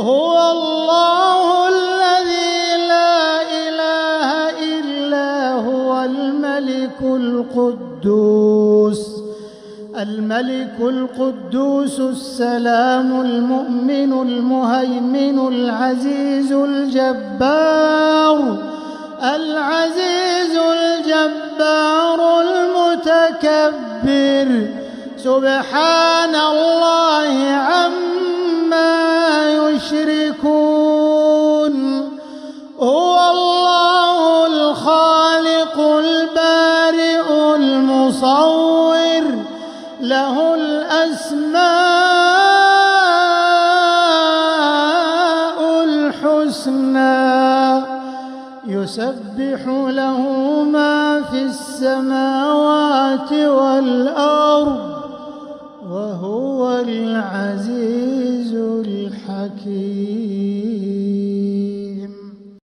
هو الله الذي لا إله إلا هو الملك القدوس السلام المؤمن المهيمن العزيز الجبار المتكبر سبحان الله عما يشركون. هو الله الخالق البارئ المصور له الأسماء الحسنى يسبح له ما في السماوات والأرض وهو العزيز الحكيم.